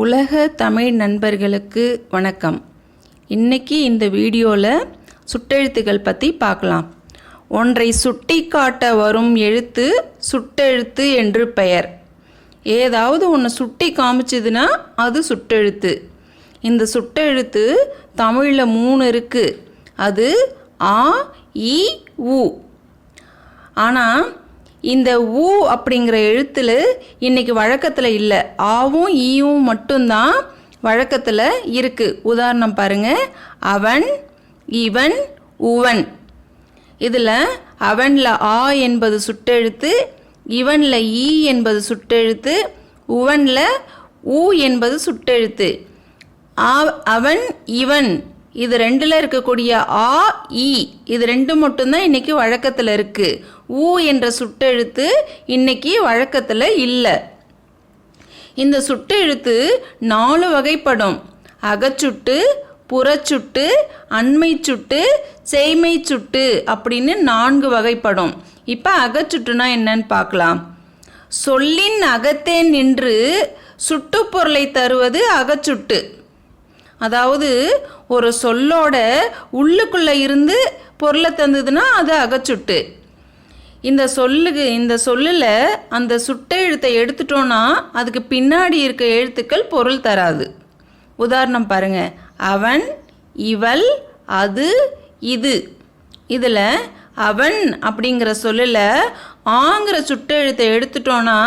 உலக தமிழ் நண்பர்களுக்கு வணக்கம். இன்னைக்கு இந்த வீடியோவில் சுட்டெழுத்துக்கள் பற்றி பார்க்கலாம். ஒன்றை சுட்டி காட்ட வரும் எழுத்து சுட்டெழுத்து என்று பெயர். ஏதாவது ஒன்று சுட்டி காமிச்சதுன்னா அது சுட்டெழுத்து. இந்த சுட்டெழுத்து தமிழில் 3 இருக்குது. அது ஆ, இ, உ. ஆனால் இந்த ஊ அப்படிங்கிற எழுத்தில் இன்றைக்கி வழக்கத்தில் இல்லை. ஆவும் ஈவும் மட்டும்தான் வழக்கத்தில் இருக்குது. உதாரணம் பாருங்கள். அவன், இவன், உவன். இதில் அவனில் ஆ என்பது சுட்டெழுத்து, இவனில் ஈ என்பது சுட்டெழுத்து, உவனில் ஊ என்பது சுட்டெழுத்து. அவன், இவன் இது 2ல் இருக்கக்கூடிய ஆ, இ இது 2 மட்டும்தான் இன்றைக்கி வழக்கத்தில் இருக்குது. ஊ என்ற சுட்டெழுத்து இன்றைக்கி வழக்கத்தில் இல்லை. இந்த சுட்டெழுத்து 4 வகைப்படும். அகச்சுட்டு, புறச்சுட்டு, அண்மை சுட்டு, செய்மை சுட்டு அப்படின்னு 4 வகைப்படும். இப்போ அகச்சுட்டுனா என்னன்னு பார்க்கலாம். சொல்லின் அகத்தே நின்று சுட்டுப்பொருளை தருவது அகச்சுட்டு. அதாவது ஒரு சொல்லோட உள்ளுக்குள்ளே இருந்து பொருளை தந்ததுன்னா அது அகச்சுட்டு. இந்த சொல்லில் அந்த சுட்டெழுத்தை எடுத்துட்டோன்னா அதுக்கு பின்னாடி இருக்க எழுத்துக்கள் பொருள் தராது. உதாரணம் பாருங்கள். அவன், இவள், அது, இது. இதில் அவன் அப்படிங்கிற சொல்லில் ஆங்கிற சுட்டெழுத்தை எடுத்துட்டோன்னா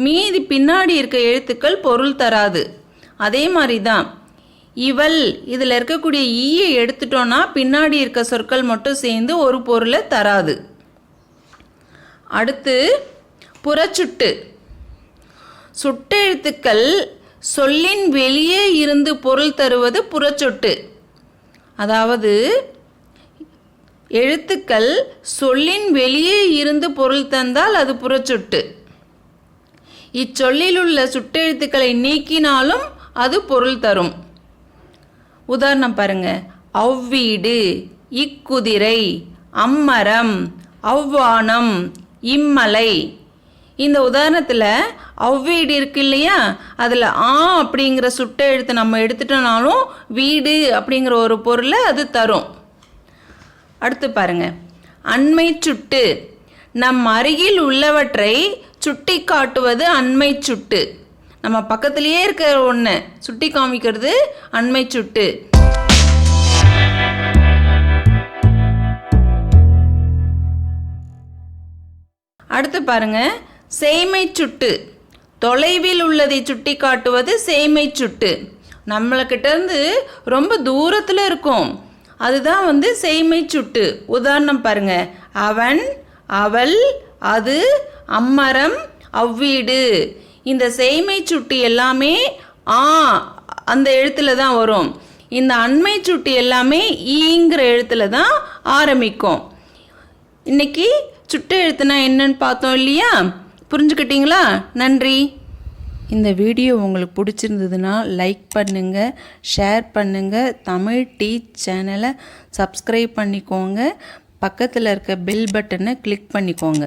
மீதி பின்னாடி இருக்க எழுத்துக்கள் பொருள் தராது. அதே மாதிரி தான் இவள் இதில் இருக்கக்கூடிய ஈயை எடுத்துட்டோன்னா பின்னாடி இருக்க சொற்கள் மட்டும் சேர்ந்து ஒரு பொருளை தராது. அடுத்து புறச்சுட்டு. சுட்டெழுத்துக்கள் சொல்லின் வெளியே இருந்து பொருள் தருவது புறச்சொட்டு. அதாவது எழுத்துக்கள் சொல்லின் வெளியே இருந்து பொருள் தந்தால் அது புறச்சொட்டு. இச்சொல்லில் உள்ள சுட்டெழுத்துக்களை நீக்கினாலும் அது பொருள் தரும். உதாரணம் பாருங்க. அவ்வீடு, இக்குதிரை, அம்மரம், அவ்வானம், இம்மலை. இந்த உதாரணத்தில் அவ்வீடு இருக்கு இல்லையா, அதில் ஆ அப்படிங்கிற சுட்டெழுத்து நம்ம எடுத்துட்டோம்னாலும் வீடு அப்படிங்கிற ஒரு பொருளை அது தரும். அடுத்து பாருங்க. அண்மை சுட்டு. நம் அருகில் உள்ளவற்றை சுட்டி காட்டுவது அண்மை சுட்டு. நம்ம பக்கத்திலேயே இருக்கிற ஒன்று சுட்டி காமிக்கிறது அண்மை சுட்டு. அடுத்து பாருங்க. செய்மை சுட்டு. தொலைவில் உள்ளதை சுட்டி காட்டுவது செய்மை சுட்டு. நம்மளுக்கிட்ட இருந்து ரொம்ப தூரத்தில் இருக்கும், அதுதான் செய்மை சுட்டு. உதாரணம் பாருங்க. அவன், அவள், அது, அம்மரம், அவ்வீடு. இந்த செய்மை சுட்டி எல்லாமே ஆ அந்த எழுத்தில் தான் வரும். இந்த அண்மை சுட்டி எல்லாமே ஈங்கிற எழுத்தில் தான் ஆரம்பிக்கும். இன்னைக்கு சுட்டு எழுத்துனா என்னன்னு பார்த்தோம் இல்லையா? புரிஞ்சுக்கிட்டீங்களா? நன்றி. இந்த வீடியோ உங்களுக்கு பிடிச்சிருந்ததுன்னா லைக் பண்ணுங்கள், ஷேர் பண்ணுங்கள், தமிழ் டீச் சேனலை சப்ஸ்கிரைப் பண்ணிக்கோங்க, பக்கத்தில் இருக்க பெல் பட்டனை கிளிக் பண்ணிக்கோங்க.